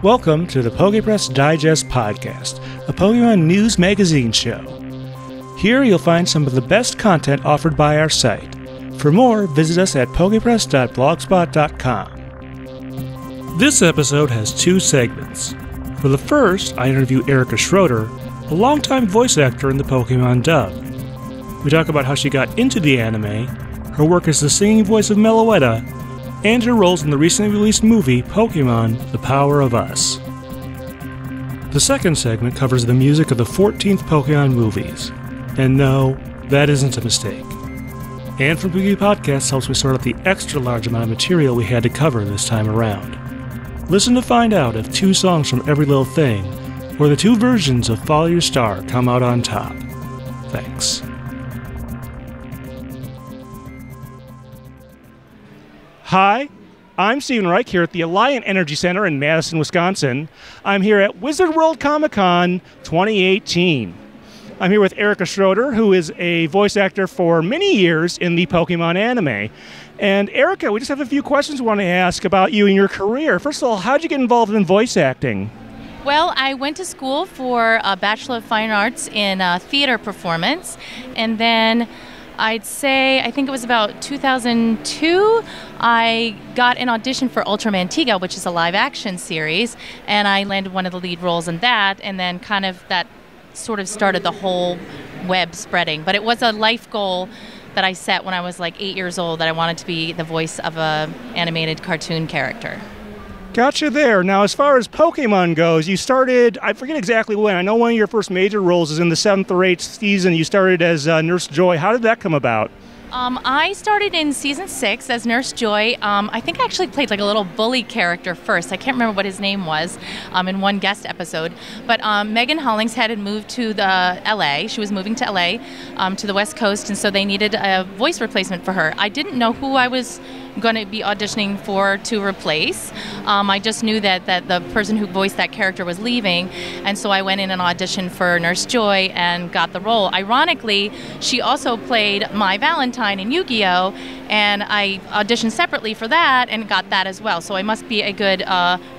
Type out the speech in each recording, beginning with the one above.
Welcome to the Pokepress Digest Podcast, a Pokemon news magazine show. Here you'll find some of the best content offered by our site. For more, visit us at pokepress.blogspot.com. This episode has two segments. For the first, I interview Erica Schroeder, a longtime voice actor in the Pokemon dub. We talk about how she got into the anime, her work as the singing voice of Meloetta, and her roles in the recently released movie Pokemon: The Power of Us. The second segment covers the music of the 14th Pokemon movies. And no, that isn't a mistake. And from Pikapi Podcast helps me sort out the extra large amount of material we had to cover this time around. Listen to find out if two songs from Every Little Thing, or the two versions of Follow Your Star, come out on top. Thanks. Hi, I'm Stephen Reich here at the Alliant Energy Center in Madison, Wisconsin. I'm here at Wizard World Comic Con 2018. I'm here with Erica Schroeder, who is a voice actor for many years in the Pokemon anime. And Erica, we just have a few questions we want to ask about you and your career. First of all, how did you get involved in voice acting? Well, I went to school for a Bachelor of Fine Arts in theater performance, and then I think it was about 2002, I got an audition for Ultraman Tiga, which is a live-action series, and I landed one of the lead roles in that, and then kind of that sort of started the whole web spreading. But it was a life goal that I set when I was like 8 years old, that I wanted to be the voice of an animated cartoon character. Gotcha there. Now, as far as Pokemon goes, you started, I forget exactly when. I know one of your first major roles is in the 7th or 8th season. You started as Nurse Joy. How did that come about? I started in season 6 as Nurse Joy. I think I actually played like a little bully character first. I can't remember what his name was in one guest episode. But Megan Hollingshead had moved to the LA. She was moving to LA to the West Coast, and so they needed a voice replacement for her. I didn't know who I was going to be auditioning for to replace. I just knew that the person who voiced that character was leaving, and so I went in and auditioned for Nurse Joy and got the role. Ironically, she also played My Valentine in Yu-Gi-Oh! And I auditioned separately for that and got that as well. So I must be a good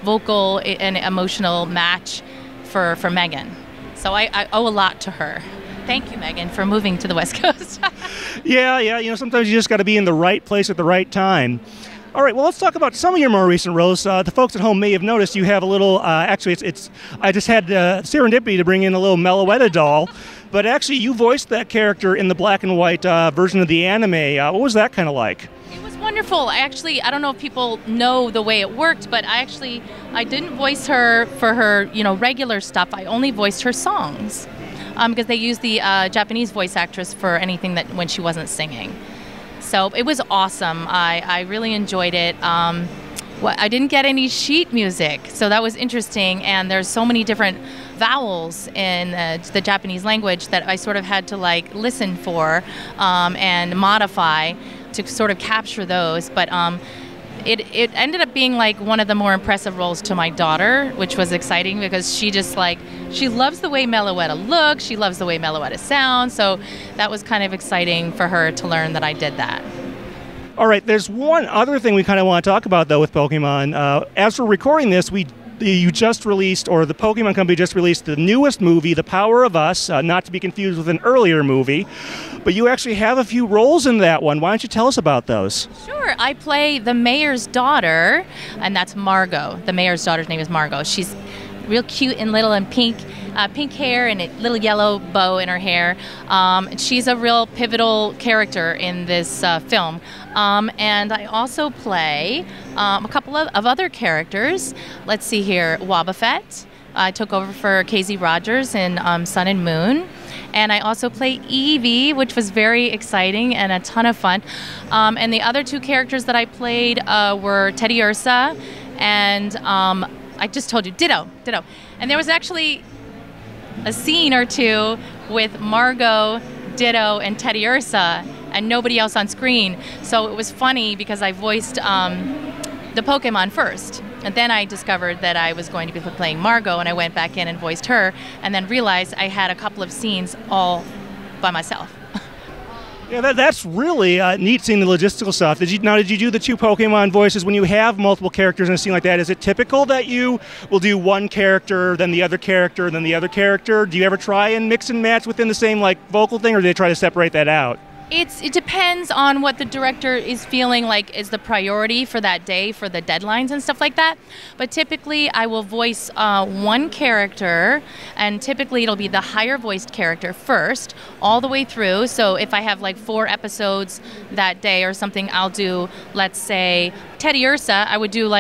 vocal and emotional match for Megan. So I owe a lot to her. Thank you, Megan, for moving to the West Coast. Yeah, you know, sometimes you just got to be in the right place at the right time. All right, well, let's talk about some of your more recent roles. The folks at home may have noticed you have a little, actually, I just had serendipity to bring in a little Meloetta doll, but actually you voiced that character in the black and white version of the anime. What was that kind of like? It was wonderful. I don't know if people know the way it worked, but I didn't voice her for her, regular stuff. I only voiced her songs. Because they used the Japanese voice actress for anything that when she wasn't singing. So it was awesome. I really enjoyed it. I didn't get any sheet music, so that was interesting. And there's so many different vowels in the Japanese language that I sort of had to listen for and modify to sort of capture those. But it ended up being one of the more impressive roles to my daughter, which was exciting because she loves the way Meloetta looks, she loves the way Meloetta sounds, so that was kind of exciting for her to learn that I did that. All right, there's one other thing we kind of want to talk about, though, with Pokemon. As we're recording this, you just released, or the Pokemon Company just released the newest movie, The Power of Us, not to be confused with an earlier movie, but you actually have a few roles in that one. Why don't you tell us about those? Sure. I play the mayor's daughter, and that's Margot. The mayor's daughter's name is Margot. She's real cute and little and pink hair and a little yellow bow in her hair. She's a real pivotal character in this film. And I also play a couple of other characters. Let's see here, Wobbuffet. I took over for KZ Rogers in Sun and Moon. And I also play Eevee, which was very exciting and a ton of fun. And the other two characters that I played were Teddy Ursa and I just told you, Ditto. And there was actually a scene or two with Margot, Ditto, and Teddy Ursa, and nobody else on screen. So it was funny because I voiced the Pokemon first. And then I discovered that I was going to be playing Margot, and I went back in and voiced her, and then realized I had a couple of scenes all by myself. Yeah, that's really neat seeing the logistical stuff. Did you do the 2 Pokemon voices when you have multiple characters in a scene like that? Is it typical that you will do one character, then the other character, then the other character? Do you ever try and mix and match within the same vocal thing, or do they try to separate that out? It depends on what the director is feeling like is the priority for that day, for the deadlines and stuff like that. But typically, I will voice one character, and typically it'll be the higher voiced character first, all the way through. So if I have 4 episodes that day or something, I'll do, let's say, Teddy Ursa. I would do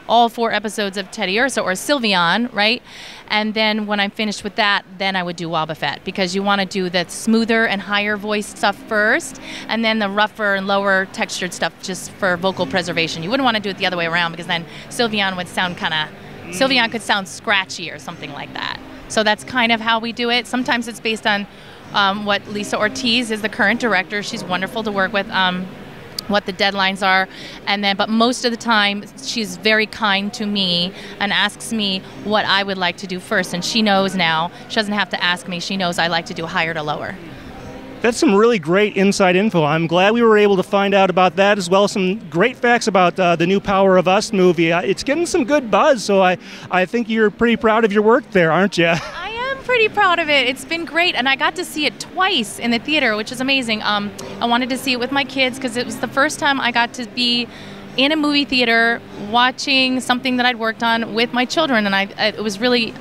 all 4 episodes of Teddy Ursa or Sylveon, right? And then when I'm finished with that, then I would do Wobbuffet, because you want to do the smoother and higher voiced stuff first, and then the rougher and lower textured stuff just for vocal preservation. You wouldn't want to do it the other way around, because then Sylveon would sound Sylveon could sound scratchy or something like that. So that's kind of how we do it. Sometimes it's based on what Lisa Ortiz is, the current director. She's wonderful to work with. What the deadlines are, but most of the time she's very kind to me and asks me what I would like to do first, and she knows now. She doesn't have to ask me. She knows I like to do higher to lower. That's some really great inside info. I'm glad we were able to find out about that, as well as some great facts about the new Power of Us movie. It's getting some good buzz, so I think you're pretty proud of your work there, aren't you? Pretty proud of it. It's been great, and I got to see it twice in the theater, which is amazing. I wanted to see it with my kids because it was the first time I got to be in a movie theater watching something that I'd worked on with my children, and it was really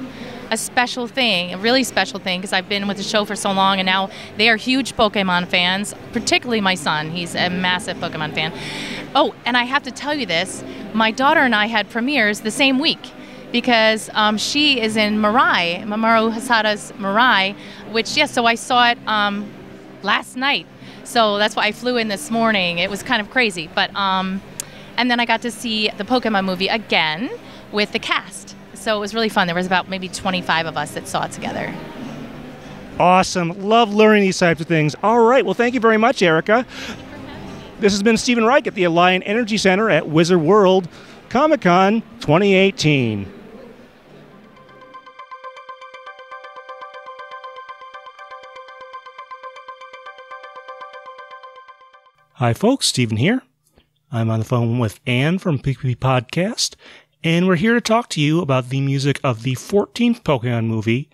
a special thing, because I've been with the show for so long, and now they are huge Pokemon fans, particularly my son. He's a massive Pokemon fan. Oh, and I have to tell you this, my daughter and I had premieres the same week, because she is in Mirai, Mamoru Hosoda's Mirai, so I saw it last night. So that's why I flew in this morning. It was kind of crazy. But and then I got to see the Pokemon movie again with the cast. So it was really fun. There was about maybe 25 of us that saw it together. Awesome. Love learning these types of things. All right. Well, thank you very much, Erica. This has been Stephen Reich at the Alliant Energy Center at Wizard World Comic-Con 2018. Hi folks, Stephen here. I'm on the phone with Anne from Pikapi Podcast, and we're here to talk to you about the music of the 14th Pokemon movie,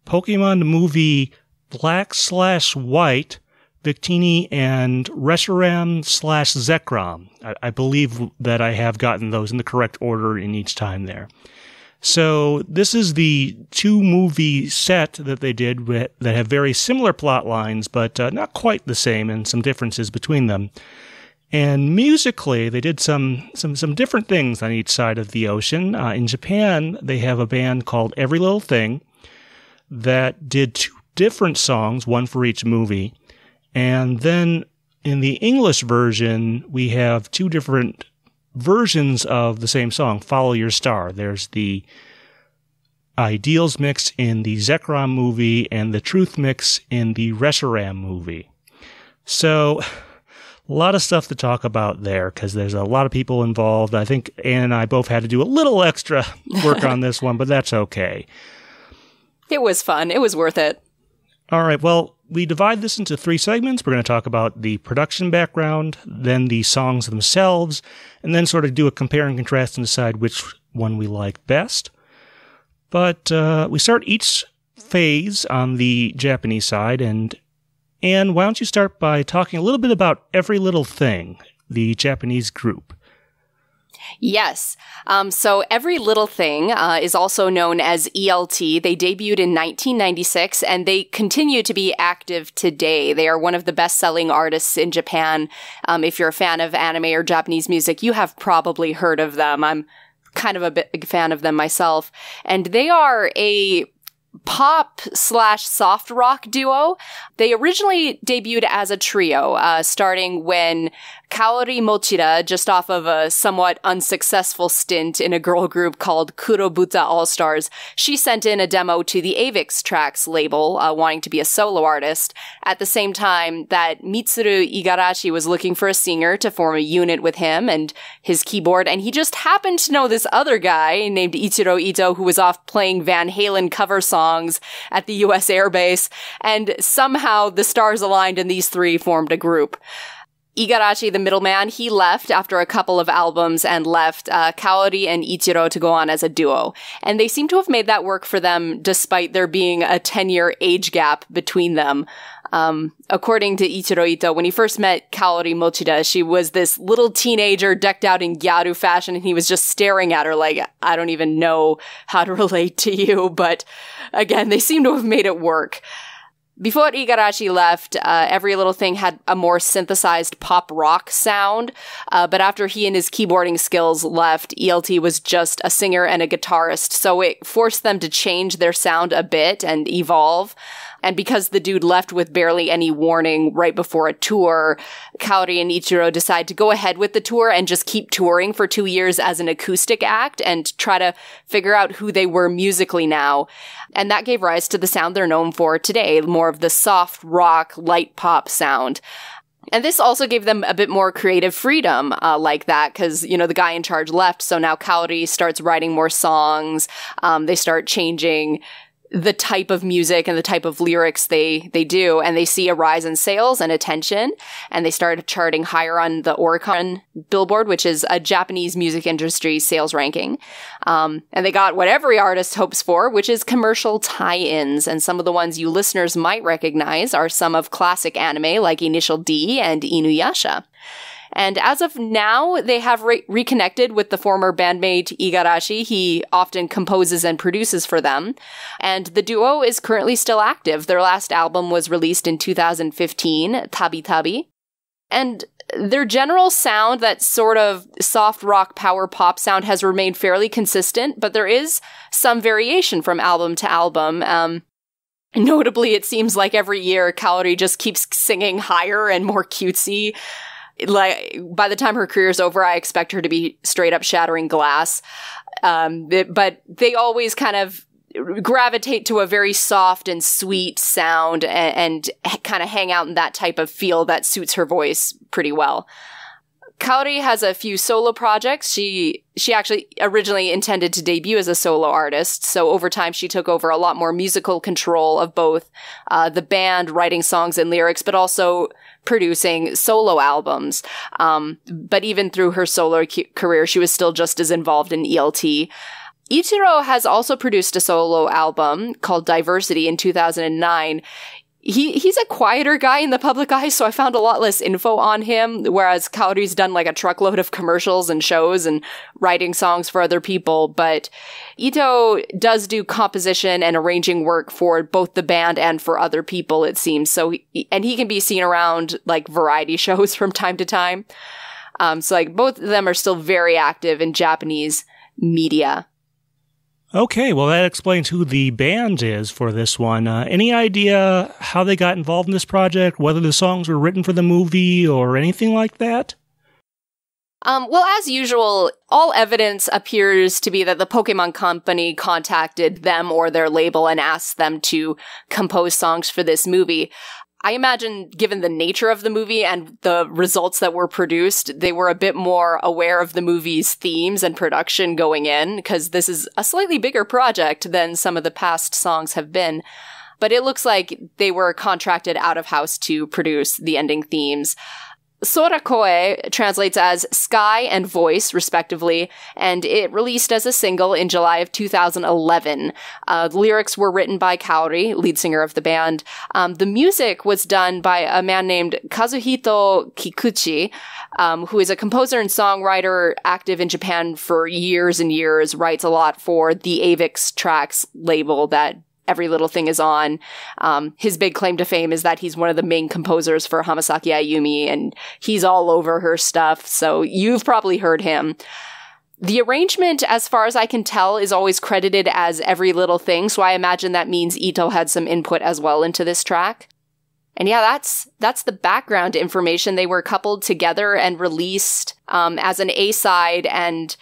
Pokemon the Movie Black/White, Victini, and Reshiram/Zekrom. I believe that I have gotten those in the correct order in each time there. So this is the 2-movie set that they did that have very similar plot lines, but not quite the same, and some differences between them. And musically, they did some different things on each side of the ocean. In Japan, they have a band called Every Little Thing that did 2 different songs, one for each movie. And then in the English version, we have 2 different versions of the same song, Follow Your Star. There's the Ideals mix in the Zekrom movie and the Truth mix in the Reshiram movie. So a lot of stuff to talk about there, because there's a lot of people involved. I think Ann and I both had to do a little extra work on this one, but that's okay. It was fun. It was worth it. All right. Well, we divide this into 3 segments. We're going to talk about the production background, then the songs themselves, and then sort of do a compare and contrast and decide which one we like best. But we start each phase on the Japanese side, and Anne, why don't you start by talking a little bit about Every Little Thing, the Japanese group? Yes. So Every Little Thing is also known as ELT. They debuted in 1996, and they continue to be active today. They are one of the best-selling artists in Japan. If you're a fan of anime or Japanese music, you have probably heard of them. I'm kind of a big fan of them myself. And they are a pop/soft rock duo. They originally debuted as a trio, starting when Kaori Mochida, just off of a somewhat unsuccessful stint in a girl group called Kurobuta All-Stars, she sent in a demo to the Avix Tracks label, wanting to be a solo artist, at the same time that Mitsuru Igarashi was looking for a singer to form a unit with him and his keyboard, and he just happened to know this other guy named Ichiro Ito, who was off playing Van Halen cover songs at the US Air Base, and somehow the stars aligned and these three formed a group. Igarashi, the middleman, he left after a couple of albums and left Kaori and Ichiro to go on as a duo. And they seem to have made that work for them despite there being a 10-year age gap between them. According to Ichiro Ito, when he first met Kaori Mochida, she was this little teenager decked out in gyaru fashion, and he was just staring at her like, I don't even know how to relate to you. But again, they seem to have made it work. Before Igarashi left, Every Little Thing had a more synthesized pop rock sound, but after he and his keyboarding skills left, ELT was just a singer and a guitarist, so it forced them to change their sound a bit and evolve. And because the dude left with barely any warning right before a tour, Kaori and Ichiro decide to go ahead with the tour and just keep touring for 2 years as an acoustic act and try to figure out who they were musically now. And that gave rise to the sound they're known for today, more of the soft rock, light pop sound. And this also gave them a bit more creative freedom like that, because, the guy in charge left, so now Kaori starts writing more songs. They start changing the type of music and the type of lyrics they do, and they see a rise in sales and attention, and they started charting higher on the Oricon Billboard, which is a Japanese music industry sales ranking. And they got what every artist hopes for, which is commercial tie-ins, and some of the ones you listeners might recognize are some of classic anime like Initial D and Inuyasha. And as of now, they have reconnected with the former bandmate Igarashi. He often composes and produces for them. And the duo is currently still active. Their last album was released in 2015, Tabi Tabi. And their general sound, that sort of soft rock power pop sound, has remained fairly consistent, but there is some variation from album to album. Notably, it seems like every year, Kaori just keeps singing higher and more cutesy. Like, by the time her career's over, I expect her to be straight up shattering glass. But they always kind of gravitate to a very soft and sweet sound and kind of hang out in that type of feel that suits her voice pretty well. Kaori has a few solo projects. She actually originally intended to debut as a solo artist, so over time she took over a lot more musical control of both the band, writing songs and lyrics, but also producing solo albums. But even through her solo career, she was still just as involved in ELT. Ichiro has also produced a solo album called Diversity in 2009. He's a quieter guy in the public eye, so I found a lot less info on him, whereas Kaori's done like a truckload of commercials and shows and writing songs for other people. But Ito does do composition and arranging work for both the band and for other people, it seems. So, and he can be seen around like variety shows from time to time. So like both of them are still very active in Japanese media. Okay, well, that explains who the band is for this one. Any idea how they got involved in this project, whether the songs were written for the movie or anything like that? Well, as usual, all evidence appears to be that the Pokemon Company contacted them or their label and asked them to compose songs for this movie. I imagine, given the nature of the movie and the results that were produced, they were a bit more aware of the movie's themes and production going in, because this is a slightly bigger project than some of the past songs have been. But it looks like they were contracted out of house to produce the ending themes. Sorakoe translates as sky and voice, respectively, and it released as a single in July of 2011. The lyrics were written by Kaori, lead singer of the band. The music was done by a man named Kazuhito Kikuchi, who is a composer and songwriter active in Japan for years and years, writes a lot for the Avix Tracks label that Every Little Thing is on. His big claim to fame is that he's one of the main composers for Hamasaki Ayumi, and he's all over her stuff, so you've probably heard him. The arrangement, as far as I can tell, is always credited as Every Little Thing, so I imagine that means Ito had some input as well into this track. And yeah, that's the background information. They were coupled together and released as an A-side, and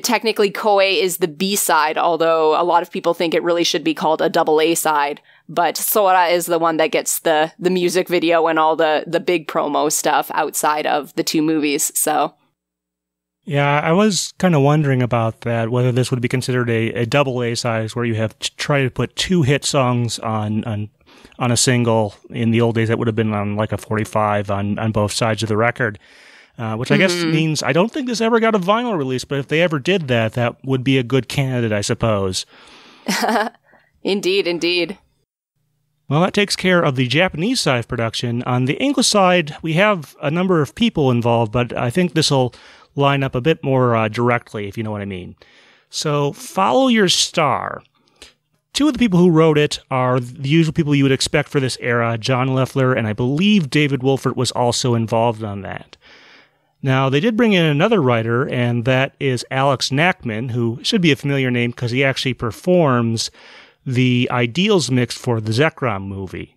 technically Koe is the B-side, although a lot of people think it really should be called a double A-side. But Sora is the one that gets the music video and all the big promo stuff outside of the two movies, so... Yeah, I was kind of wondering about that, whether this would be considered a double A-side, where you have tried to put two hit songs on a single. In the old days, that would have been on like a 45 on both sides of the record, which I guess means I don't think this ever got a vinyl release, but if they ever did that, that would be a good candidate, I suppose. Indeed. Well, that takes care of the Japanese side of production. On the English side, we have a number of people involved, but I think this will line up a bit more directly, if you know what I mean. So, Follow Your Star. Two of the people who wrote it are the usual people you would expect for this era, John Loeffler, and I believe David Wolfert was also involved on that. Now, they did bring in another writer, and that is Alex Nachman, who should be a familiar name because he actually performs the Ideals mix for the Zekrom movie.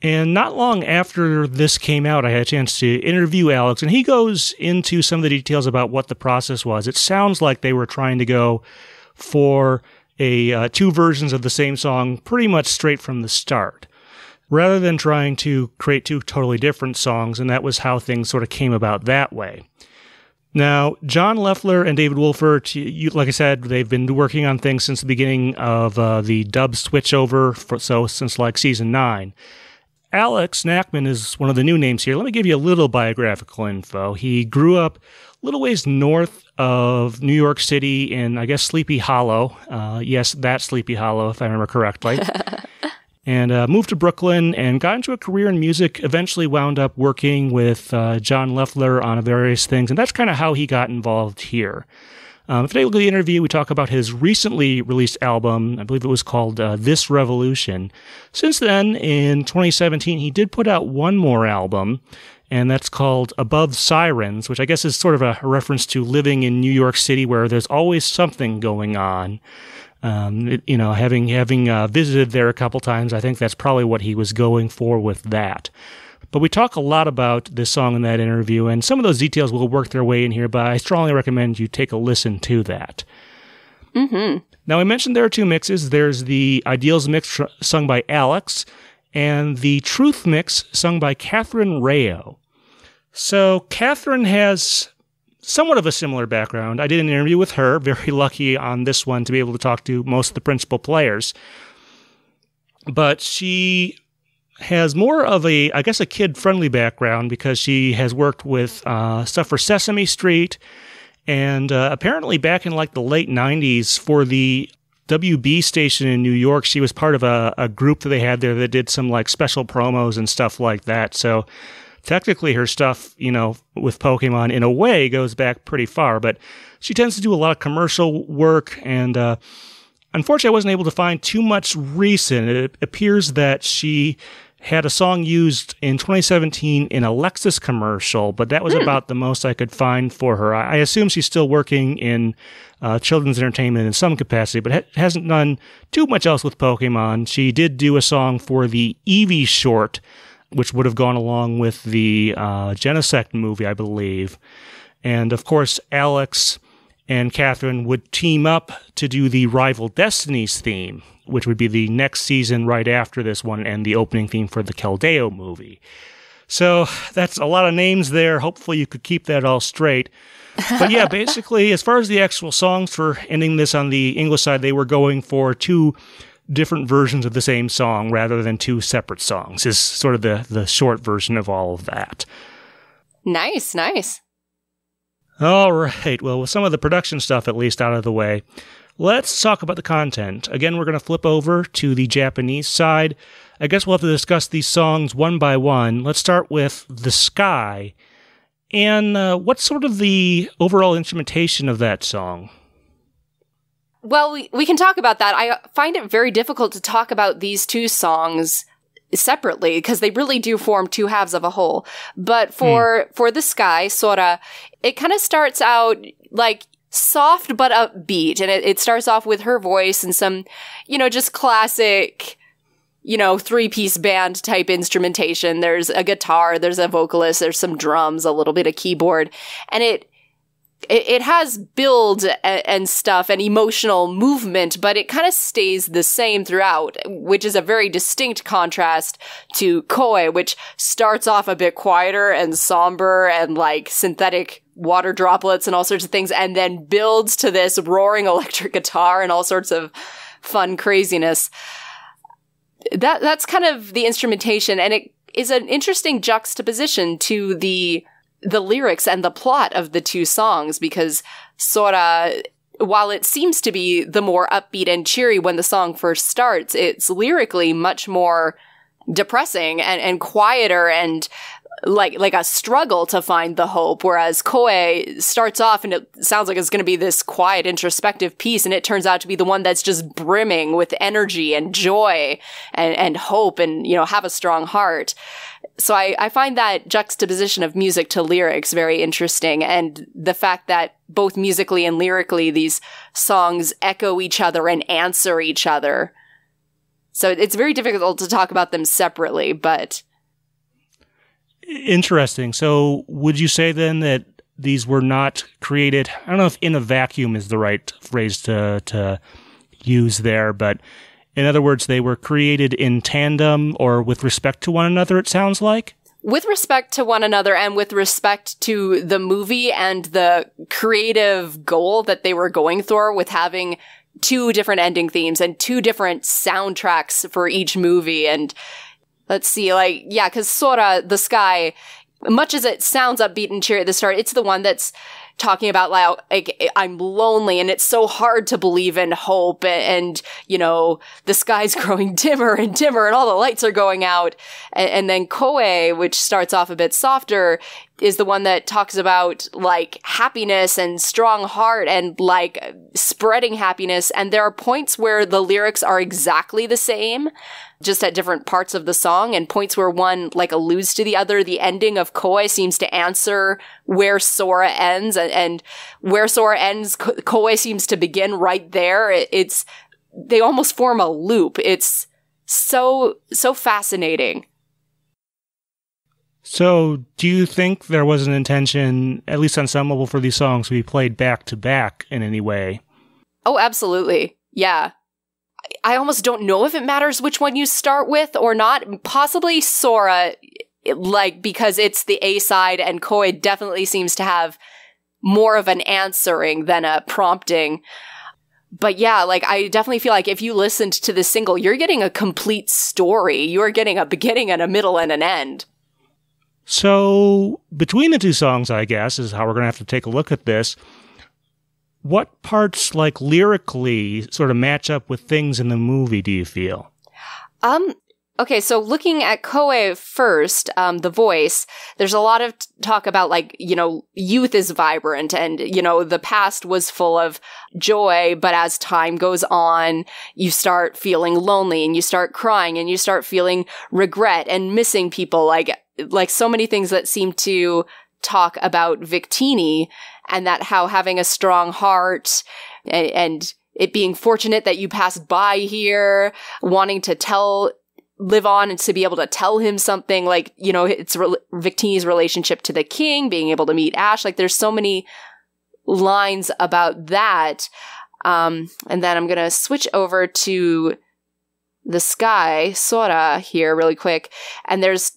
And not long after this came out, I had a chance to interview Alex, and he goes into some of the details about what the process was. It sounds like they were trying to go for two versions of the same song pretty much straight from the start, rather than trying to create two totally different songs, and that was how things sort of came about that way. Now, John Loeffler and David Wolfert, like I said, they've been working on things since the beginning of the dub switchover, since like season 9. Alex Nachman is one of the new names here. Let me give you a little biographical info. He grew up a little ways north of New York City in, I guess, Sleepy Hollow. Yes, that Sleepy Hollow, if I remember correctly. And moved to Brooklyn and got into a career in music, eventually wound up working with John Loeffler on various things. And that's kind of how he got involved here. Today we'll do the interview. We talk about his recently released album. I believe it was called This Revolution. Since then, in 2017, he did put out one more album, and that's called Above Sirens, which I guess is sort of a reference to living in New York City where there's always something going on. Having visited there a couple times, I think that's probably what he was going for with that. But we talk a lot about this song in that interview, and some of those details will work their way in here, but I strongly recommend you take a listen to that. Mm-hmm. Now, I mentioned there are two mixes. There's the Ideals mix sung by Alex, and the Truth mix sung by Catherine Rayo. So, Catherine has somewhat of a similar background. I did an interview with her, very lucky on this one to be able to talk to most of the principal players. But she has more of a kid-friendly background because she has worked with stuff for Sesame Street, and apparently back in like the late 90s for the WB station in New York, she was part of a group that they had there that did some like special promos and stuff like that. So technically her stuff, with Pokemon in a way goes back pretty far, but she tends to do a lot of commercial work, and unfortunately I wasn't able to find too much recent. It appears that she had a song used in 2017 in a Lexus commercial, but that was about the most I could find for her. I assume she's still working in children's entertainment in some capacity, but hasn't done too much else with Pokemon. She did do a song for the Eevee short, which would have gone along with the Genesect movie, I believe. And, of course, Alex and Catherine would team up to do the Rival Destinies theme, which would be the next season right after this one, and the opening theme for the Keldeo movie. So that's a lot of names there. Hopefully you could keep that all straight. But yeah, basically, as far as the actual songs for ending this on the English side, they were going for two different versions of the same song rather than two separate songs, is sort of the short version of all of that. Nice. All right, well, with some of the production stuff at least out of the way, let's talk about the content. Again, we're going to flip over to the Japanese side. I guess we'll have to discuss these songs one by one. Let's start with The Sky. And what's sort of the overall instrumentation of that song? Well, we can talk about that. I find it very difficult to talk about these two songs separately because they really do form two halves of a whole. But for The Sky, Sora, it kind of starts out like soft but upbeat, and it starts off with her voice and some, just classic three-piece band type instrumentation. There's a guitar, there's a vocalist, there's some drums, a little bit of keyboard, and it has build and stuff and emotional movement, but it kind of stays the same throughout, which is a very distinct contrast to Koe, which starts off a bit quieter and somber and like synthetic water droplets and all sorts of things, and then builds to this roaring electric guitar and all sorts of fun craziness. That's kind of the instrumentation, and it is an interesting juxtaposition to the lyrics and the plot of the two songs, because Sora, while it seems to be the more upbeat and cheery when the song first starts, it's lyrically much more depressing and quieter and like a struggle to find the hope, whereas Koe starts off and it sounds like it's going to be this quiet, introspective piece, and it turns out to be the one that's just brimming with energy and joy and hope and, have a strong heart. So I find that juxtaposition of music to lyrics very interesting, and the fact that both musically and lyrically these songs echo each other and answer each other. So it's very difficult to talk about them separately, but... Interesting. So would you say then that these were not created, I don't know if in a vacuum is the right phrase to use there, but in other words, they were created in tandem or with respect to one another, it sounds like? With respect to one another and with respect to the movie and the creative goal that they were going for with having two different ending themes and two different soundtracks for each movie. And let's see, because Sora, the sky, much as it sounds upbeat and cheery at the start, it's the one that's talking about, like, I'm lonely and it's so hard to believe in hope and the sky's growing dimmer and dimmer and all the lights are going out. And then Koe, which starts off a bit softer, is the one that talks about, like, happiness and strong heart and, like, spreading happiness. And there are points where the lyrics are exactly the same, just at different parts of the song, and points where one, like, alludes to the other. The ending of Koe seems to answer where Sora ends, and where Sora ends, Koe seems to begin right there. They almost form a loop. It's so fascinating. So, do you think there was an intention, at least on some level, for these songs to be played back to back in any way? Oh, absolutely. Yeah. I almost don't know if it matters which one you start with or not. Possibly Sora, because it's the A-side, and Koe definitely seems to have more of an answering than a prompting. But yeah, I definitely feel like if you listened to the single, you're getting a complete story. You're getting a beginning and a middle and an end. So, between the two songs, I guess, is how we're going to have to take a look at this. What parts, lyrically, sort of match up with things in the movie, do you feel? Okay, so looking at Koe first, the voice, there's a lot of talk about, youth is vibrant and, the past was full of joy, but as time goes on, you start feeling lonely and you start crying and you start feeling regret and missing people, like so many things that seem to talk about Victini, and that how having a strong heart and it being fortunate that you passed by here, wanting to live on and to be able to tell him something, it's Victini's relationship to the king, being able to meet Ash. There's so many lines about that. And then I'm going to switch over to the sky, Sora, here really quick. And there's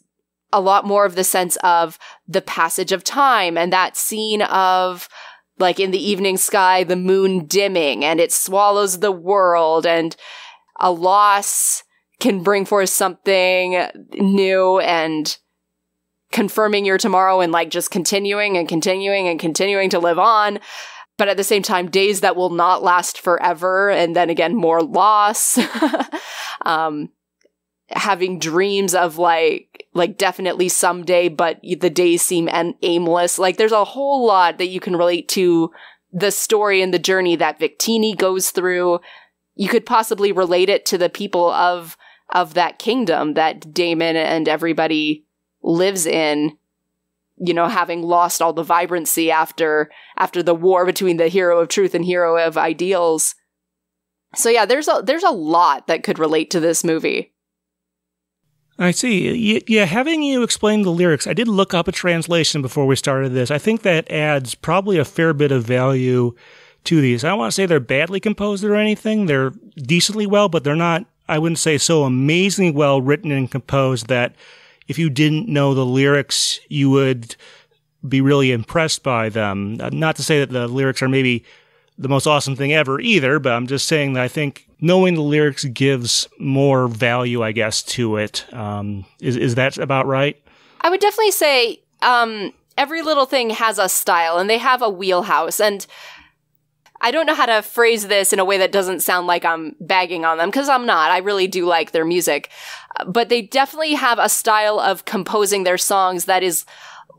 a lot more of the sense of the passage of time and that scene of, in the evening sky, the moon dimming and it swallows the world, and a loss can bring forth something new and confirming your tomorrow and just continuing and continuing and continuing to live on. But at the same time, days that will not last forever. And then again, more loss. Having dreams of definitely someday, but the days seem aimless. There's a whole lot that you can relate to the story and the journey that Victini goes through. You could possibly relate it to the people of that kingdom that Damon and everybody lives in, having lost all the vibrancy after the war between the hero of truth and hero of ideals. So yeah, there's a lot that could relate to this movie. I see. Yeah, having you explain the lyrics, I did look up a translation before we started this. I think that adds probably a fair bit of value to these. I don't want to say they're badly composed or anything. They're decently well, but they're not, I wouldn't say, so amazingly well written and composed that if you didn't know the lyrics, you would be really impressed by them. Not to say that the lyrics are maybe the most awesome thing ever either, but I'm just saying that I think knowing the lyrics gives more value, I guess, to it. Is that about right? I would definitely say every little thing has a style, and they have a wheelhouse. And I don't know how to phrase this in a way that doesn't sound like I'm bagging on them, because I'm not. I really do like their music. But they definitely have a style of composing their songs that is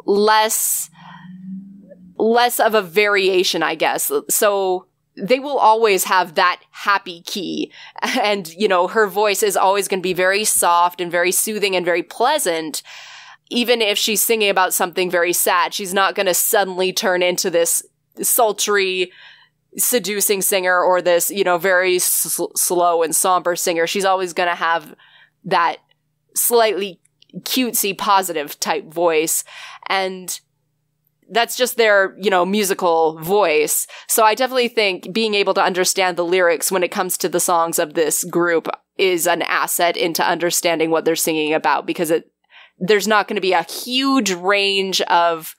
less of a variation, I guess. So they will always have that happy key. And, her voice is always going to be very soft and very soothing and very pleasant. Even if she's singing about something very sad, she's not going to suddenly turn into this sultry, seducing singer or this, very slow and somber singer. She's always going to have that slightly cutesy, positive type voice. And that's just their, musical voice. So I definitely think being able to understand the lyrics when it comes to the songs of this group is an asset into understanding what they're singing about, because there's not going to be a huge range of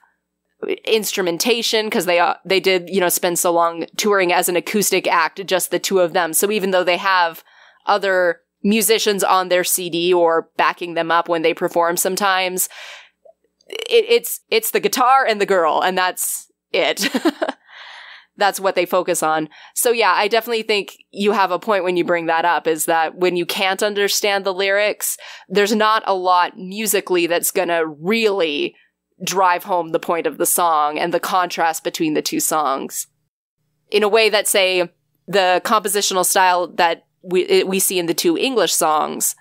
instrumentation, because they did, spend so long touring as an acoustic act, just the two of them. So even though they have other musicians on their CD or backing them up when they perform sometimes, it's the guitar and the girl, and that's it. That's what they focus on. So yeah, I definitely think you have a point when you bring that up, is that when you can't understand the lyrics, there's not a lot musically that's gonna really drive home the point of the song and the contrast between the two songs. In a way that, say, the compositional style that we see in the two English songs.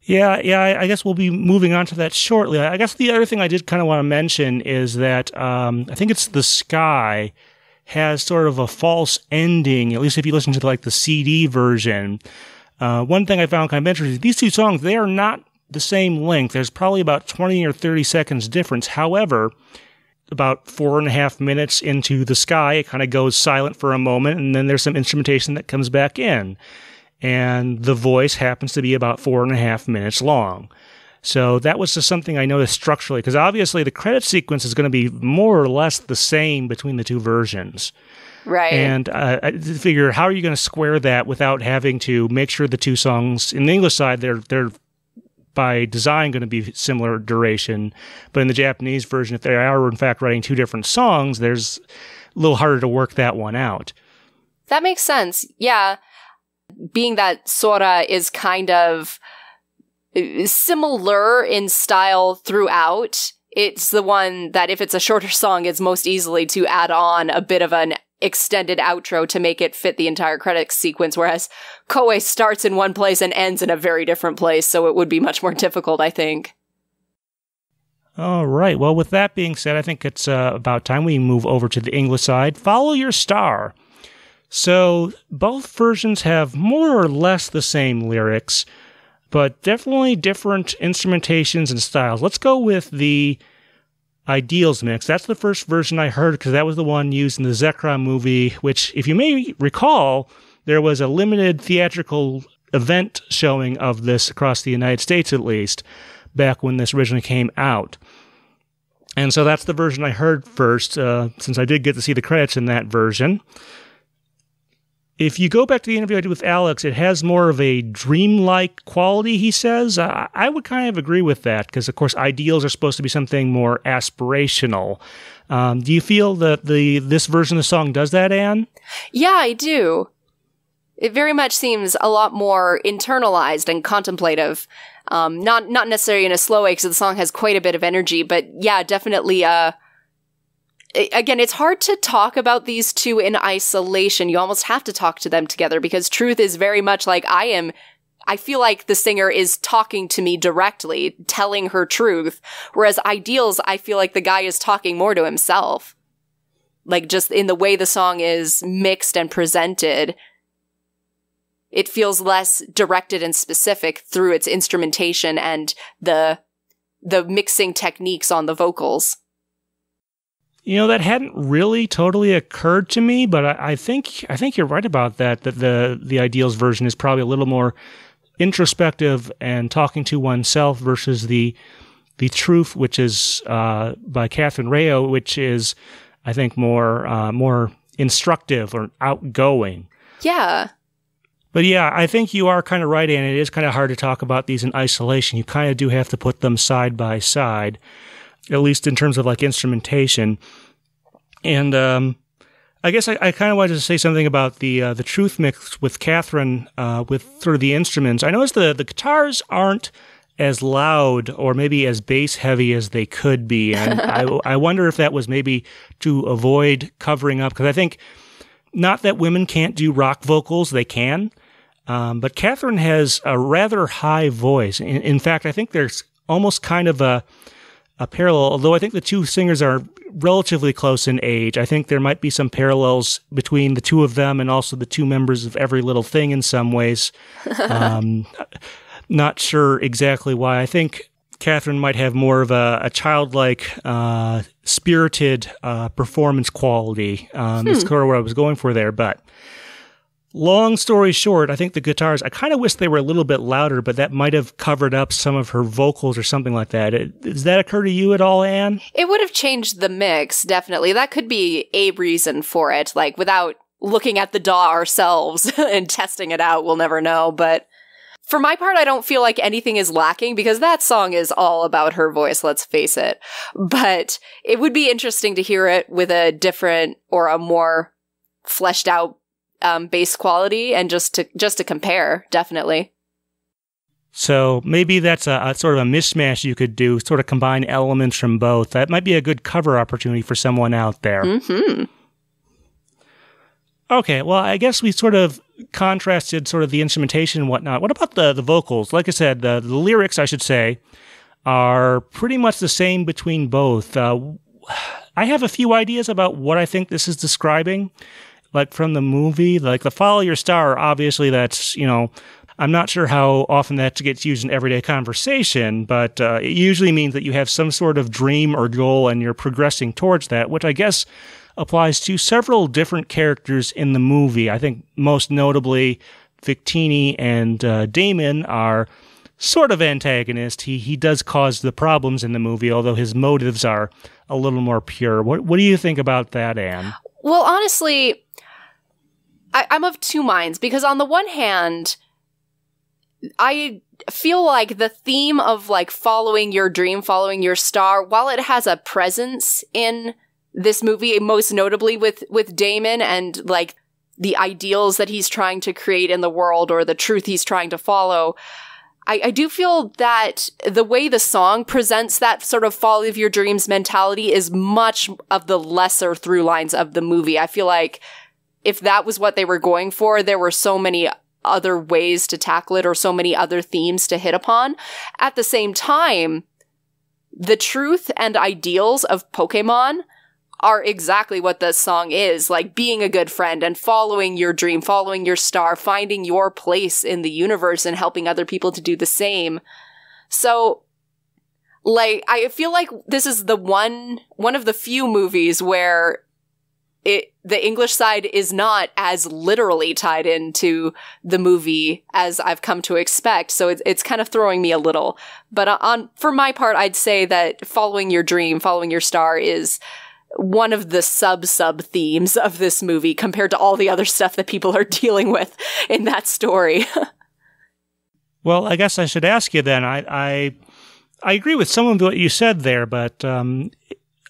Yeah, I guess we'll be moving on to that shortly. I guess the other thing I did kind of want to mention is that I think it's The Sky has sort of a false ending, at least if you listen to the CD version. One thing I found kind of interesting is these two songs, they are not the same length. There's probably about 20 or 30 seconds difference. However, about 4.5 minutes into The Sky, it kind of goes silent for a moment, and then there's some instrumentation that comes back in. And the voice happens to be about 4.5 minutes long. So that was just something I noticed structurally, because obviously the credit sequence is going to be more or less the same between the two versions. Right. And I figure, how are you going to square that without having to make sure the two songs, in the English side, they're by design going to be similar duration, but in the Japanese version, if they are in fact writing two different songs, there's a little harder to work that one out. That makes sense. Yeah. Being that Sora is kind of similar in style throughout, it's the one that if it's a shorter song, it's most easily to add on a bit of an extended outro to make it fit the entire credits sequence, whereas Koei starts in one place and ends in a very different place, so it would be much more difficult, I think. All right. Well, with that being said, I think it's about time we move over to the English side. Follow Your Star. So both versions have more or less the same lyrics, but definitely different instrumentations and styles. Let's go with the Ideals mix. That's the first version I heard, because that was the one used in the Zekra movie, which, if you may recall, there was a limited theatrical event showing of this across the United States, at least, back when this originally came out. And so that's the version I heard first, since I did get to see the credits in that version. If you go back to the interview I did with Alex, it has more of a dreamlike quality, he says. I would kind of agree with that, because, of course, Ideals are supposed to be something more aspirational. Do you feel that this version of the song does that, Anne? Yeah, I do. It very much seems a lot more internalized and contemplative. Not necessarily in a slow way, because the song has quite a bit of energy, but yeah, definitely again, it's hard to talk about these two in isolation. You almost have to talk to them together, because Truth is very much like I feel like the singer is talking to me directly, telling her truth. Whereas Ideals, I feel like the guy is talking more to himself. Like, just in the way the song is mixed and presented, it feels less directed and specific through its instrumentation and the mixing techniques on the vocals. That hadn't really totally occurred to me, but I think you're right about that the Ideals version is probably a little more introspective and talking to oneself versus the Truth, which is by Catherine Rayo, which is, I think, more instructive or outgoing. Yeah. But yeah, I think you are kind of right, and it is kind of hard to talk about these in isolation. You kind of do have to put them side by side, at least in terms of like instrumentation. And I guess I kind of wanted to say something about the Truth mix with Catherine with sort of the instruments. I noticed the guitars aren't as loud or maybe as bass heavy as they could be, and I wonder if that was maybe to avoid covering up, because I think not that women can't do rock vocals, they can. But Catherine has a rather high voice. In fact, I think there's almost kind of a parallel, although I think the two singers are relatively close in age. I think there might be some parallels between the two of them and also the two members of Every Little Thing in some ways. Not sure exactly why. I think Catherine might have more of a childlike, spirited performance quality. That's kind of what I was going for there, but long story short, I think the guitars, I kind of wish they were a little bit louder, but that might have covered up some of her vocals or something like that. Does that occur to you at all, Anne? It would have changed the mix, definitely. That could be a reason for it. Like, without looking at the DAW ourselves and testing it out, we'll never know. But for my part, I don't feel like anything is lacking, because that song is all about her voice, let's face it. But it would be interesting to hear it with a different or a more fleshed out bass quality, and just to compare, definitely. So maybe that's a sort of a mishmash you could do, sort of combine elements from both. That might be a good cover opportunity for someone out there. Mm-hmm. Okay, well, I guess we sort of contrasted sort of the instrumentation and whatnot. What about the vocals? Like I said, the lyrics, I should say, are pretty much the same between both. I have a few ideas about what I think this is describing. Like from the movie, like the Follow Your Star, obviously that's, I'm not sure how often that gets used in everyday conversation, but it usually means that you have some sort of dream or goal and you're progressing towards that, which I guess applies to several different characters in the movie. I think most notably Victini and Damon are sort of antagonists. He does cause the problems in the movie, although his motives are a little more pure. What do you think about that, Anne? Well, honestly, I'm of two minds, because on the one hand, I feel like the theme of like following your dream, following your star, while it has a presence in this movie, most notably with Damon and like the ideals that he's trying to create in the world or the truth he's trying to follow, I do feel that the way the song presents that sort of follow of your dreams mentality is much of the lesser through lines of the movie. I feel like if that was what they were going for, there were so many other ways to tackle it or so many other themes to hit upon. At the same time, the truth and ideals of Pokemon are exactly what this song is, like being a good friend and following your dream, following your star, finding your place in the universe and helping other people to do the same. So, like, I feel like this is the one of the few movies where the English side is not as literally tied into the movie as I've come to expect. So it's kind of throwing me a little. But for my part, I'd say that following your dream, following your star is one of the sub themes of this movie compared to all the other stuff that people are dealing with in that story. Well, I guess I should ask you then. I agree with some of what you said there, but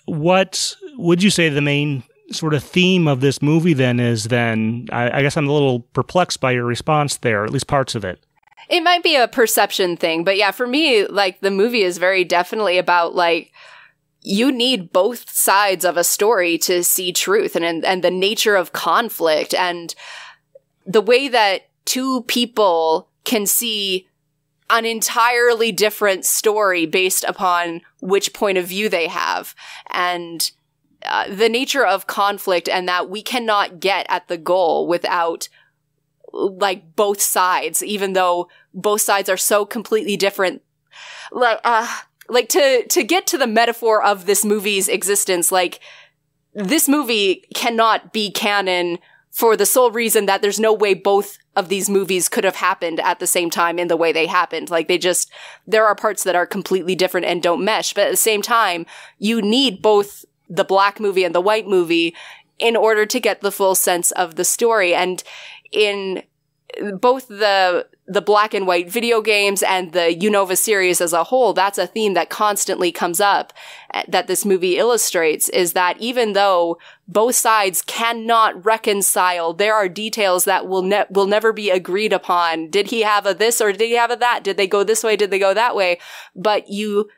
what would you say the main sort of theme of this movie then is then? I guess I'm a little perplexed by your response there, at least parts of it. It might be a perception thing, but yeah, for me, like, the movie is very definitely about, like, you need both sides of a story to see truth and the nature of conflict and the way that two people can see an entirely different story based upon which point of view they have. And the nature of conflict, and that we cannot get at the goal without like both sides, even though both sides are so completely different. Like to get to the metaphor of this movie's existence, like this movie cannot be canon for the sole reason that there's no way both of these movies could have happened at the same time in the way they happened. Like there are parts that are completely different and don't mesh, but at the same time, you need both the black movie and the white movie in order to get the full sense of the story. And in both the black and white video games and the Unova series as a whole, that's a theme that constantly comes up that this movie illustrates, is that even though both sides cannot reconcile, there are details that will never be agreed upon. Did he have a this or did he have a that? Did they go this way? Did they go that way? But you,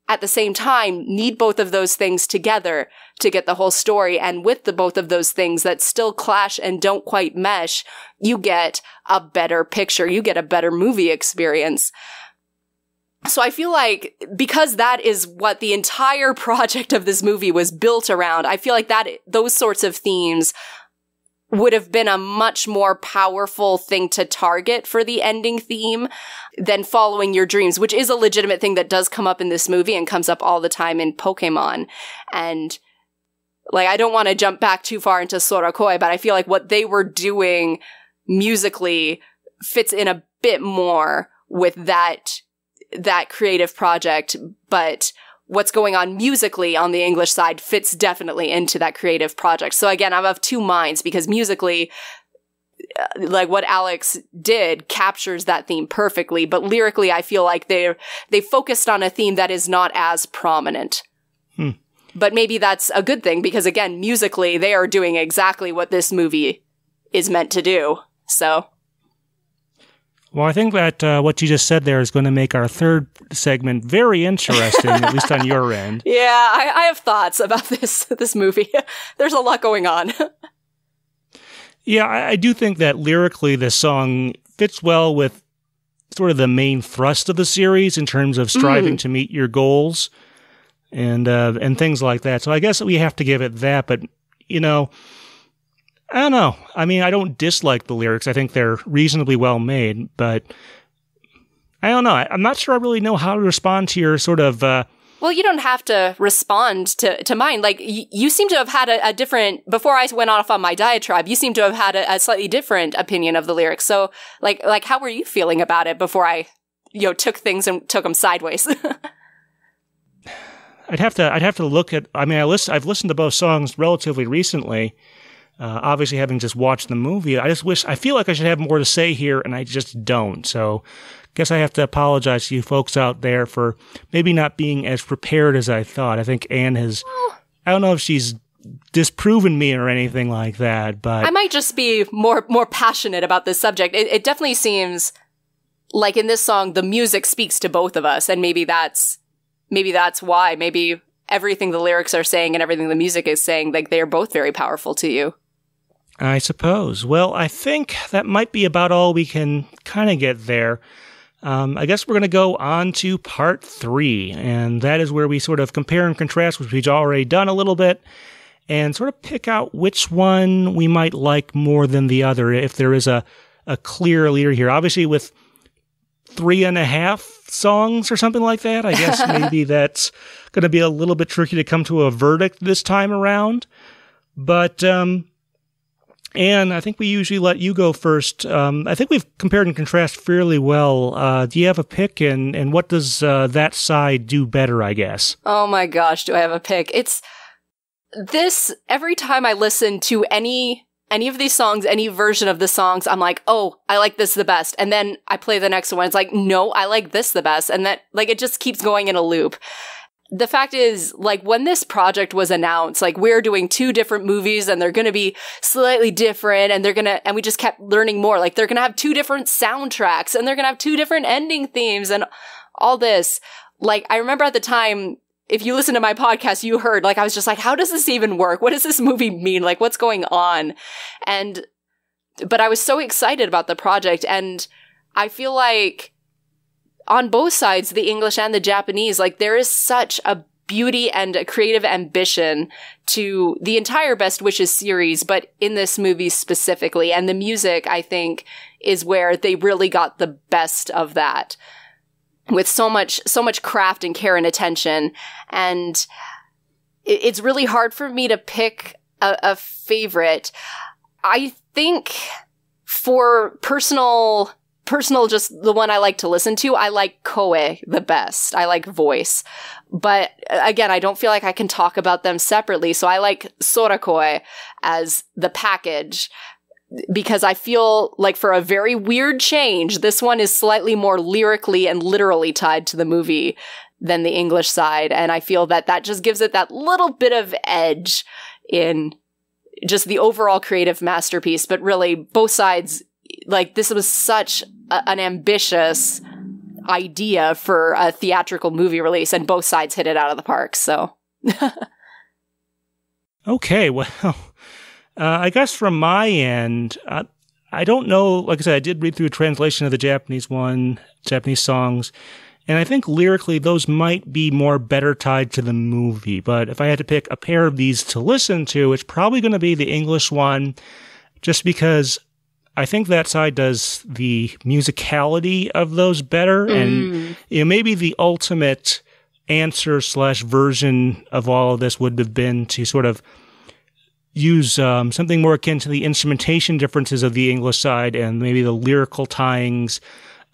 at the same time, need both of those things together to get the whole story. And with both of those things that still clash and don't quite mesh, you get a better picture. You get a better movie experience. So I feel like because that is what the entire project of this movie was built around, I feel like those sorts of themes would have been a much more powerful thing to target for the ending theme than following your dreams, which is a legitimate thing that does come up in this movie and comes up all the time in Pokemon. And like, I don't want to jump back too far into Sorakoi, but I feel like what they were doing musically fits in a bit more with that creative project, but what's going on musically on the English side fits definitely into that creative project. So again, I'm of two minds, because musically, like what Alex did captures that theme perfectly, but lyrically, I feel like they focused on a theme that is not as prominent. But maybe that's a good thing, because again, musically, they are doing exactly what this movie is meant to do. So, well, I think that what you just said there is going to make our third segment very interesting, at least on your end. Yeah, I have thoughts about this movie. There's a lot going on. Yeah, I do think that lyrically this song fits well with sort of the main thrust of the series in terms of striving to meet your goals and things like that. So I guess we have to give it that, but, you know, I don't know. I mean, I don't dislike the lyrics. I think they're reasonably well made, but I don't know. I'm not sure I really know how to respond to your sort of... Well, you don't have to respond to mine. Like, you seem to have had a different... Before I went off on my diatribe, you seem to have had a slightly different opinion of the lyrics. So, like how were you feeling about it before I, took things and took them sideways? I'd have to look at... I mean, I've listened to both songs relatively recently. Obviously, having just watched the movie, I feel like I should have more to say here, and I just don't. So, guess I have to apologize to you folks out there for maybe not being as prepared as I thought. I think Anne has, I don't know if she's disproven me or anything like that, but... I might just be more passionate about this subject. It definitely seems like in this song, the music speaks to both of us, and maybe that's why. Maybe everything the lyrics are saying and everything the music is saying, like, they're both very powerful to you. I suppose. Well, I think that might be about all we can kind of get there. I guess we're going to go on to part 3, and that is where we sort of compare and contrast, which we've already done a little bit, and sort of pick out which one we might like more than the other, if there is a clear leader here. Obviously, with 3.5 songs or something like that, I guess maybe that's going to be a little bit tricky to come to a verdict this time around. But, Anne, I think we usually let you go first. I think we've compared and contrasted fairly well. Do you have a pick, and what does that side do better, I guess? Oh my gosh, do I have a pick? It's this, every time I listen to any of these songs, any version of the songs, I'm like, oh, I like this the best. And then I play the next one. It's like, no, I like this the best. And that, like, it just keeps going in a loop. The fact is, like, when this project was announced, like, we're doing 2 different movies and they're going to be slightly different, and we just kept learning more. Like, they're going to have 2 different soundtracks and they're going to have 2 different ending themes and all this. Like, I remember at the time, if you listen to my podcast, you heard, like, I was just like, how does this even work? What does this movie mean? Like, what's going on? But I was so excited about the project, and I feel like on both sides, the English and the Japanese, like, there is such a beauty and a creative ambition to the entire Best Wishes series, but in this movie specifically. And the music, I think, is where they really got the best of that, with so much craft and care and attention. And it's really hard for me to pick a favorite. I think for personal, just the one I like to listen to, I like Koe the best. I like voice. But again, I don't feel like I can talk about them separately. So I like Sorakoe as the package, because I feel like for a very weird change, this one is slightly more lyrically and literally tied to the movie than the English side. And I feel that just gives it that little bit of edge in just the overall creative masterpiece. But really, both sides, like, this was such an ambitious idea for a theatrical movie release, and both sides hit it out of the park, so. Okay, well, I guess from my end, I don't know, like I said, I did read through a translation of the Japanese songs, and I think lyrically those might be better tied to the movie, but if I had to pick a pair of these to listen to, it's probably going to be the English one, just because I think that side does the musicality of those better, and maybe the ultimate answer / version of all of this would have been to sort of use something more akin to the instrumentation differences of the English side and maybe the lyrical tyings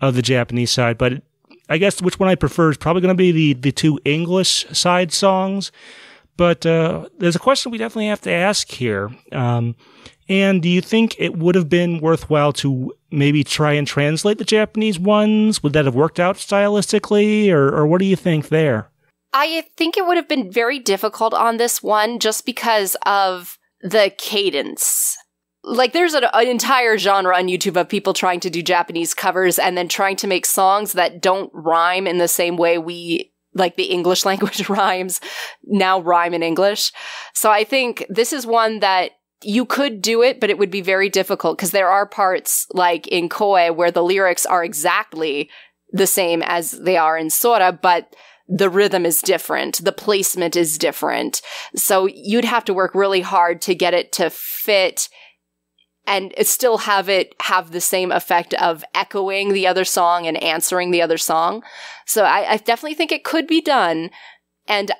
of the Japanese side. But I guess which one I prefer is probably going to be the two English side songs. But there's a question we definitely have to ask here. And do you think it would have been worthwhile to maybe try and translate the Japanese ones? Would that have worked out stylistically, or what do you think there? I think it would have been very difficult on this one just because of the cadence. Like, there's an entire genre on YouTube of people trying to do Japanese covers and then trying to make songs that don't rhyme in the same way like the English language rhymes, now rhyme in English. So I think this is one that you could do it, but it would be very difficult because there are parts like in Koe where the lyrics are exactly the same as they are in Sora, but the rhythm is different. The placement is different. So you'd have to work really hard to get it to fit and still have it have the same effect of echoing the other song and answering the other song. So I definitely think it could be done. And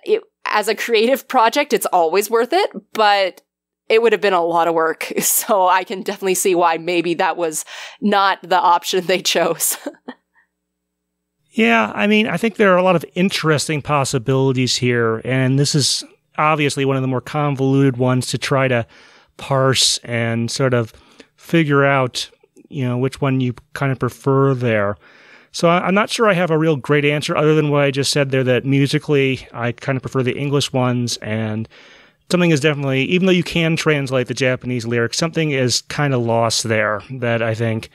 as a creative project, it's always worth it, but it would have been a lot of work. So I can definitely see why maybe that was not the option they chose. Yeah, I mean, I think there are a lot of interesting possibilities here, and this is obviously one of the more convoluted ones to try to parse and sort of figure out, which one you kind of prefer there. So I'm not sure I have a real great answer other than what I just said there, that musically I kind of prefer the English ones, and something is definitely, even though you can translate the Japanese lyrics, something is kind of lost there that I think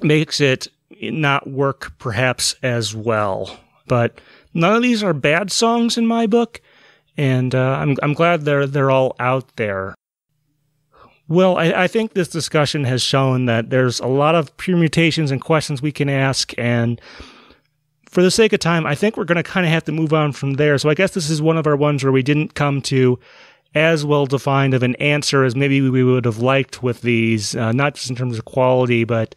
makes it not work perhaps as well. But none of these are bad songs in my book, and I'm glad they're all out there. Well, I think this discussion has shown that there's a lot of permutations and questions we can ask, and for the sake of time, I think we're going to kind of have to move on from there. So I guess this is one of our ones where we didn't come to as well-defined of an answer as maybe we would have liked with these, not just in terms of quality, but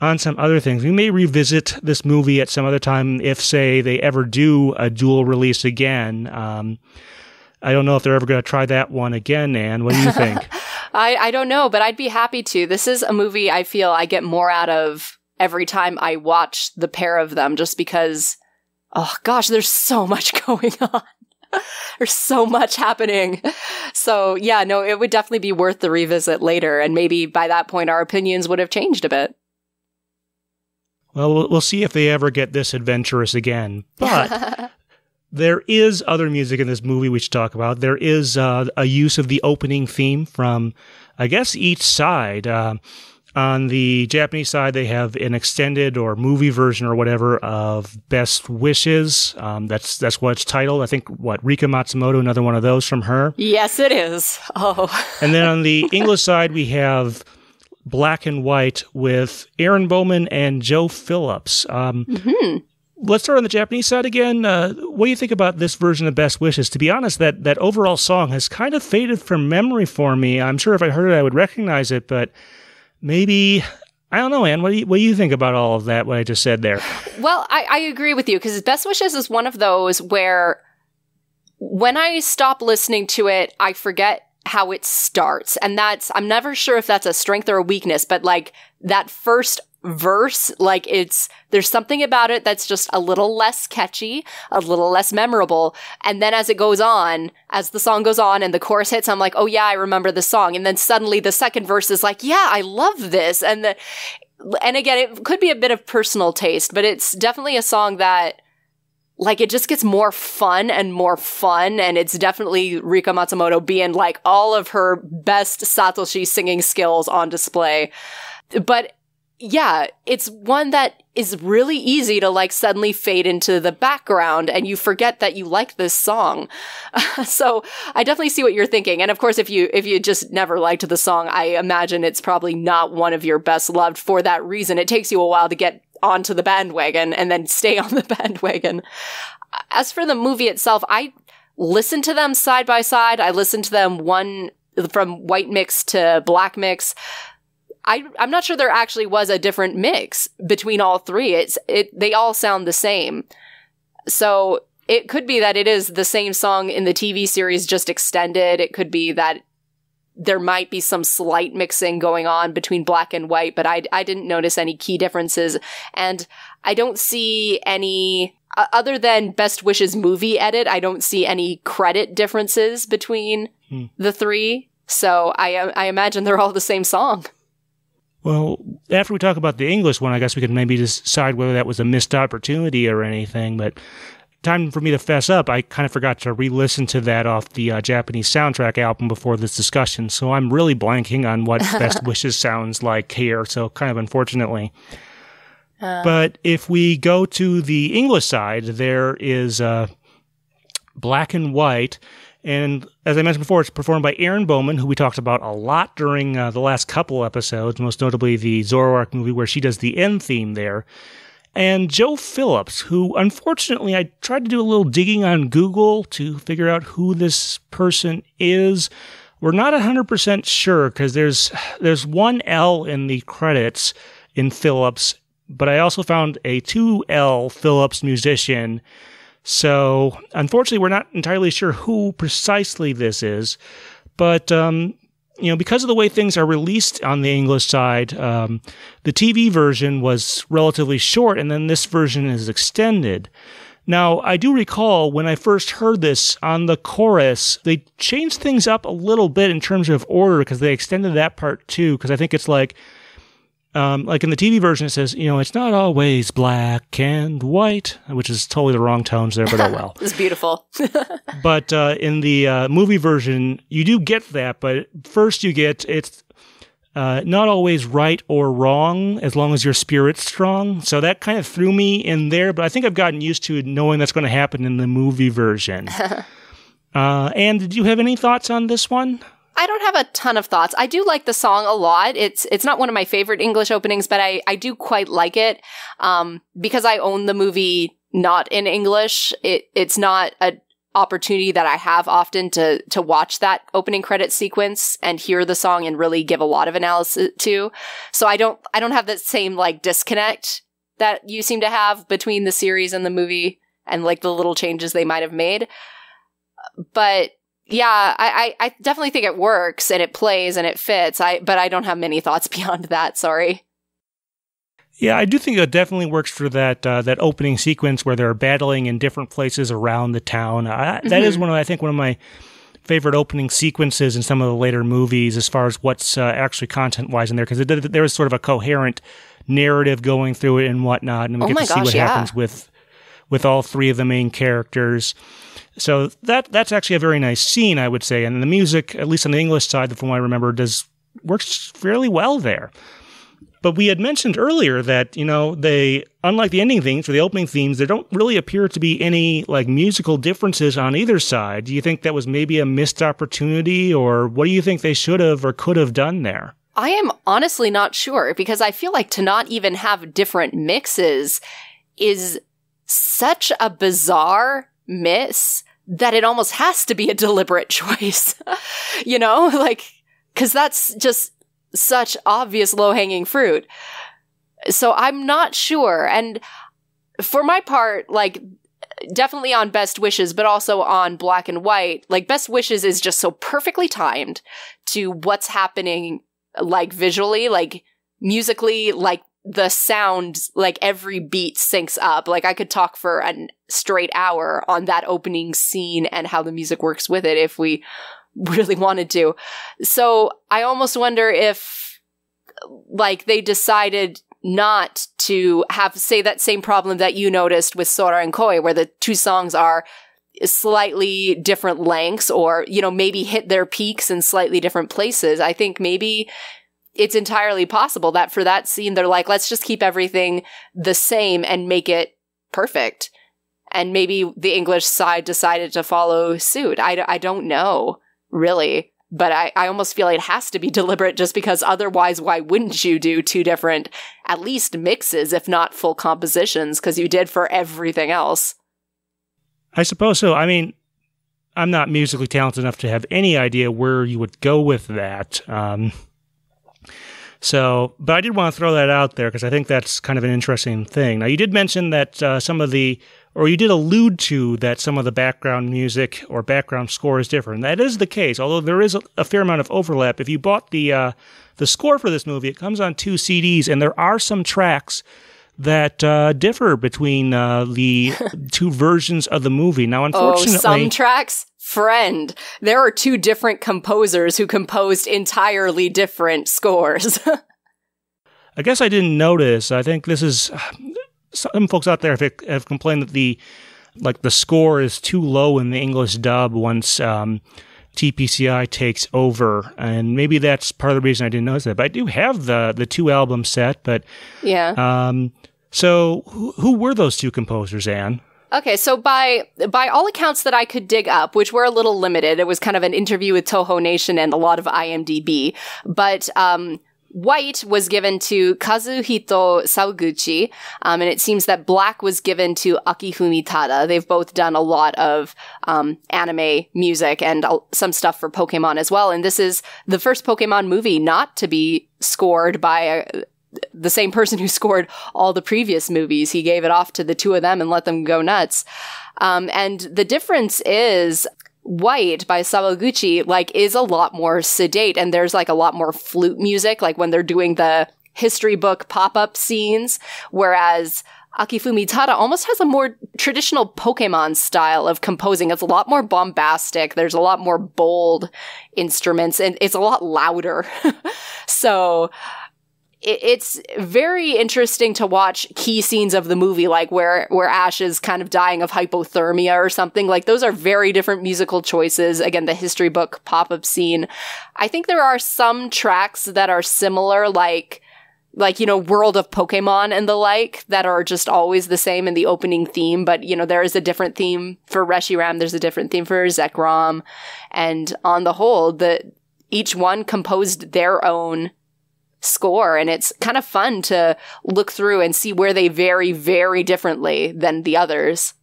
on some other things. We may revisit this movie at some other time if, say, they ever do a dual release again. I don't know if they're ever going to try that one again, Anne. What do you think? I don't know, but I'd be happy to. This is a movie I feel I get more out of every time I watch the pair of them, just because, oh gosh, there's so much going on. There's so much happening. So yeah, no, it would definitely be worth the revisit later, and maybe by that point our opinions would have changed a bit. Well, we'll see if they ever get this adventurous again. But there is other music in this movie we should talk about. There is a use of the opening theme from, I guess, each side. On the Japanese side, they have an extended or movie version or whatever of Best Wishes. That's what it's titled. I think, Rika Matsumoto, another one of those from her. Yes, it is. Oh. And then on the English side, we have Black and White with Aaron Bowman and Joe Phillips. let's start on the Japanese side again. What do you think about this version of Best Wishes? To be honest, that overall song has kind of faded from memory for me. I'm sure if I heard it, I would recognize it, but maybe, I don't know, Anne. What do you think about all of that, what I just said there? Well, I agree with you, because Best Wishes is one of those where when I stop listening to it, I forget how it starts. And I'm never sure if that's a strength or a weakness, but like that first verse, like there's something about it that's just a little less catchy, a little less memorable. And then as the song goes on and the chorus hits, I'm like, oh yeah, I remember the song. And then suddenly the second verse is like, yeah, I love this. And again, it could be a bit of personal taste, but it's definitely a song that, like, it just gets more fun. And it's definitely Rika Matsumoto being like all of her best Satoshi singing skills on display. But yeah, it's one that is really easy to like suddenly fade into the background and you forget that you like this song. So I definitely see what you're thinking. And of course, if you just never liked the song, I imagine it's probably not one of your best loved for that reason. It takes you a while to get onto the bandwagon and then stay on the bandwagon. As for the movie itself, I listened to them side by side. I listened to them one from white mix to black mix. I'm not sure there actually was a different mix between all three. They all sound the same. So it could be that it is the same song in the TV series, just extended. It could be that there might be some slight mixing going on between black and white, but I didn't notice any key differences. And I don't see any, other than Best Wishes movie edit, I don't see any credit differences between the three. So I imagine they're all the same song. Well, after we talk about the English one, I guess we could maybe decide whether that was a missed opportunity or anything, but time for me to fess up, I kind of forgot to re-listen to that off the Japanese soundtrack album before this discussion, so I'm really blanking on what Best Wishes sounds like here, so kind of unfortunately. But if we go to the English side, there is Black and White, and as I mentioned before, it's performed by Aaron Bowman, who we talked about a lot during the last couple episodes, most notably the Zoroark movie where she does the end theme there. And Joe Phillips, who unfortunately I tried to do a little digging on Google to figure out who this person is. We're not 100% sure because there's one L in the credits in Phillips, but I also found a 2L Phillips musician. So, unfortunately, we're not entirely sure who precisely this is, but, because of the way things are released on the English side, the TV version was relatively short, and then this version is extended. Now, I do recall when I first heard this on the chorus, they changed things up a little bit in terms of order, because they extended that part too, because I think it's like in the TV version, it says, it's not always black and white, which is totally the wrong tones there, but oh well. It's beautiful. But in the movie version, you do get that, but first you get, it's not always right or wrong, as long as your spirit's strong. So that kind of threw me in there, but I think I've gotten used to knowing that's going to happen in the movie version. And did you have any thoughts on this one? I don't have a ton of thoughts. I do like the song a lot. It's not one of my favorite English openings, but I do quite like it. Because I own the movie not in English, it's not an opportunity that I have often to watch that opening credit sequence and hear the song and really give a lot of analysis to. So I don't have that same like disconnect that you seem to have between the series and the movie and like the little changes they might have made. But yeah, I definitely think it works and it plays and it fits. But I don't have many thoughts beyond that. Sorry. Yeah, I do think it definitely works for that opening sequence where they're battling in different places around the town. That is one of my favorite opening sequences in some of the later movies, as far as what's actually content-wise in there, because there was sort of a coherent narrative going through it and whatnot, and we get to see what happens with all three of the main characters. So that's actually a very nice scene, I would say. And the music, at least on the English side, from what I remember, works fairly well there. But we had mentioned earlier that, they, unlike the ending themes or the opening themes, there don't really appear to be any like musical differences on either side. Do you think that was maybe a missed opportunity, or what do you think they should have or could have done there? I am honestly not sure, because I feel like to not even have different mixes is such a bizarre miss that it almost has to be a deliberate choice. You know, like, because that's just such obvious low-hanging fruit. So I'm not sure. And for my part, like, definitely on Best Wishes, but also on Black and White, like, Best Wishes is just so perfectly timed to what's happening, like, visually, like, musically, like, the sound, like, every beat syncs up. Like, I could talk for a straight hour on that opening scene and how the music works with it if we really wanted to. So I almost wonder if, like, they decided not to have, say, that same problem that you noticed with Sora and Koi, where the two songs are slightly different lengths, or, you know, maybe hit their peaks in slightly different places. I think maybe it's entirely possible that for that scene, they're like, let's just keep everything the same and make it perfect. And maybe the English side decided to follow suit. I don't know, really. But I almost feel like it has to be deliberate, just because otherwise, why wouldn't you do two different, at least mixes, if not full compositions, because you did for everything else? I suppose so. I mean, I'm not musically talented enough to have any idea where you would go with that. But I did want to throw that out there because I think that's kind of an interesting thing. Now, you did mention that you did allude to that some of the background music or background score is different. That is the case, although there is a fair amount of overlap. If you bought the score for this movie, it comes on 2 CDs, and there are some tracks that differ between the two versions of the movie. Now, unfortunately... some tracks? Friend, there are 2 different composers who composed entirely different scores. I guess I didn't notice. I think this is... Some folks out there have complained that the score is too low in the English dub once TPCI takes over, and maybe that's part of the reason I didn't notice that. But I do have the 2-album set. But yeah. So who were those 2 composers, Anne? Okay, so by all accounts that I could dig up, which were a little limited, it was kind of an interview with Toho Nation and a lot of IMDb, but White was given to Kazuhito Sawaguchi, and it seems that Black was given to Akifumi Tada. They've both done a lot of anime music and some stuff for Pokemon as well, and this is the first Pokemon movie not to be scored by the same person who scored all the previous movies. He gave it off to the 2 of them and let them go nuts. And the difference is White by Sawaguchi, like, is a lot more sedate, and there's like a lot more flute music, like when they're doing the history book pop-up scenes, whereas Akifumi Tada almost has a more traditional Pokemon style of composing. It's a lot more bombastic. There's a lot more bold instruments, and it's a lot louder. So it's very interesting to watch key scenes of the movie, like where Ash is kind of dying of hypothermia or something. Like, those are very different musical choices. Again, the history book pop-up scene. I think there are some tracks that are similar, like, you know, World of Pokemon and the like, that are just always the same in the opening theme. But, you know, there is a different theme for Reshiram. There's a different theme for Zekrom. And on the whole, each one composed their own score, and it's kind of fun to look through and see where they vary very differently than the others.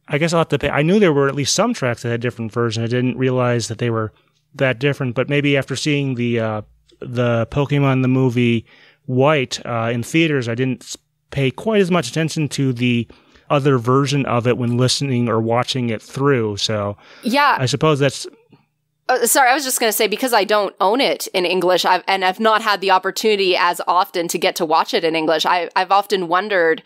I guess I'll have to pay. I knew there were at least some tracks that had different versions. I didn't realize that they were that different, but maybe after seeing the Pokemon the movie White in theaters, I didn't pay quite as much attention to the other version of it when listening or watching it through. So yeah, I suppose that's... Sorry, I was just going to say, because I don't own it in English, I've not had the opportunity as often to get to watch it in English. I've often wondered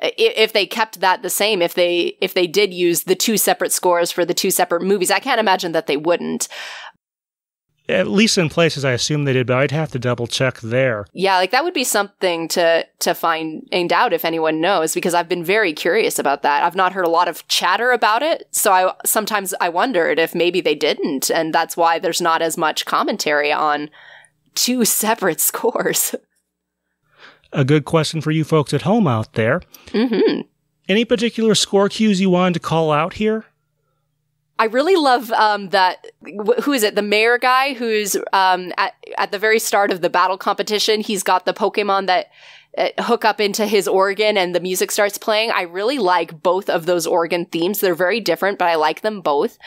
if they kept that the same, if they did use the 2 separate scores for the 2 separate movies. I can't imagine that they wouldn't. At least in places, I assume they did, but I'd have to double check there. Yeah, like, that would be something to find out if anyone knows, because I've been very curious about that. I've not heard a lot of chatter about it, so sometimes I wondered if maybe they didn't, and that's why there's not as much commentary on 2 separate scores. A good question for you folks at home out there. Mm-hmm. Any particular score cues you wanted to call out here? I really love that. Who is it? The mayor guy who's at the very start of the battle competition. He's got the Pokemon that hook up into his organ and the music starts playing. I really like both of those organ themes. They're very different, but I like them both.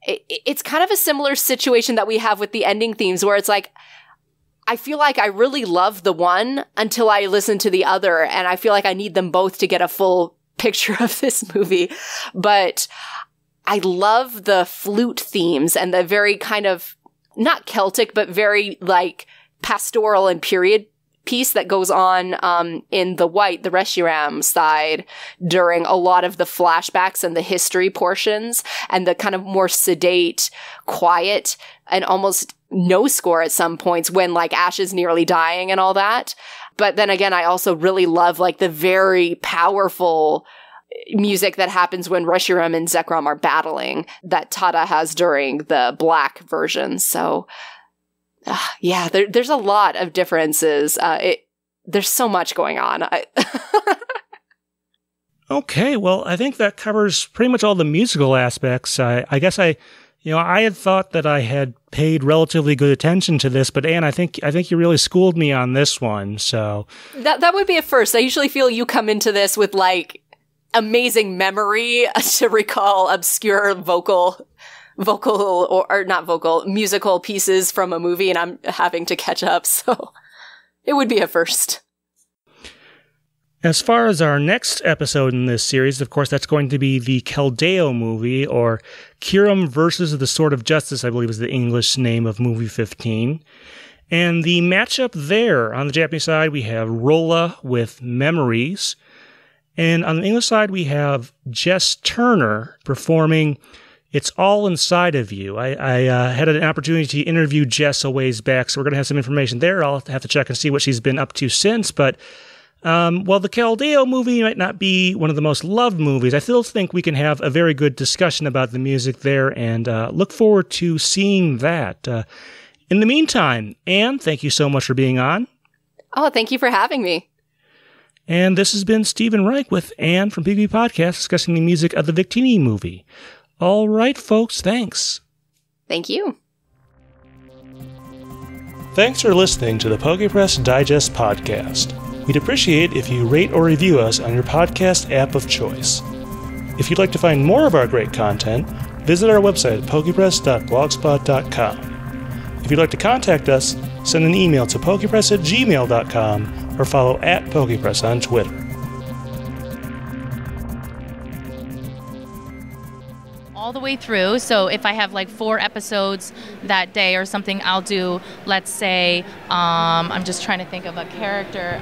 It's kind of a similar situation that we have with the ending themes where it's like, I feel like I really love the one until I listen to the other, and I feel like I need them both to get a full picture of this movie. But I love the flute themes and the very kind of, not Celtic, but very like pastoral and period piece that goes on in the Reshiram side during a lot of the flashbacks and the history portions, and the kind of more sedate, quiet, and almost no score at some points when like Ash is nearly dying and all that. But then again, I also really love like the very powerful music that happens when Reshiram and Zekrom are battling that Tada has during the black version. So yeah, there's a lot of differences. There's so much going on. Okay, well, I think that covers pretty much all the musical aspects. I guess I had thought that I had paid relatively good attention to this, but Anne, I think you really schooled me on this one. So that would be a first. I usually feel you come into this with like amazing memory to recall obscure musical pieces from a movie, and I'm having to catch up, so it would be a first. As far as our next episode in this series, of course, that's going to be the Keldeo movie, or Kirim versus the Sword of Justice, I believe is the English name of movie 15. And the matchup there, on the Japanese side, we have Rolla with Memories. And on the English side, we have Jess Turner performing It's All Inside of You. I had an opportunity to interview Jess a ways back, so we're going to have some information there. I'll have to check and see what she's been up to since. But, while the Keldeo movie might not be one of the most loved movies, I still think we can have a very good discussion about the music there, and look forward to seeing that. In the meantime, Anne, thank you so much for being on. Oh, thank you for having me. And this has been Stephen Reich with Anne from Pikapi Podcast discussing the music of the Victini movie. All right, folks, thanks. Thank you. Thanks for listening to the PokePress Digest podcast. We'd appreciate if you rate or review us on your podcast app of choice. If you'd like to find more of our great content, visit our website at pokepress.blogspot.com. If you'd like to contact us, send an email to pokepress@gmail.com or follow @pokepress on Twitter. All the way through. So if I have like 4 episodes that day or something, I'll do, let's say, I'm just trying to think of a character,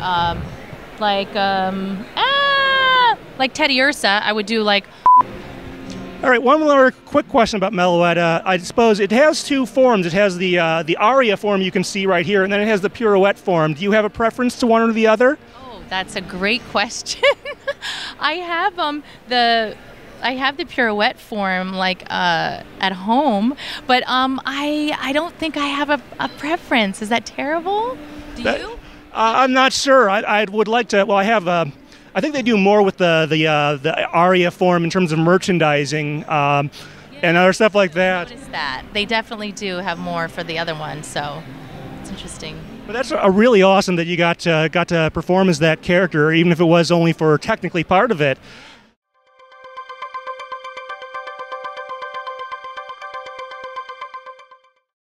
like Teddy Ursa, I would do like... All right, one more quick question about Meloetta. I suppose it has 2 forms. It has the aria form you can see right here, and then it has the pirouette form. Do you have a preference to one or the other? Oh, that's a great question. I have the pirouette form like at home, but I don't think I have a preference. Is that terrible? Do you? I'm not sure. I would like to. Well, I have. I think they do more with the aria form in terms of merchandising and other stuff like that. I noticed that they definitely do have more for the other one, so it's interesting. But that's really awesome that you got to perform as that character, even if it was only for technically part of it.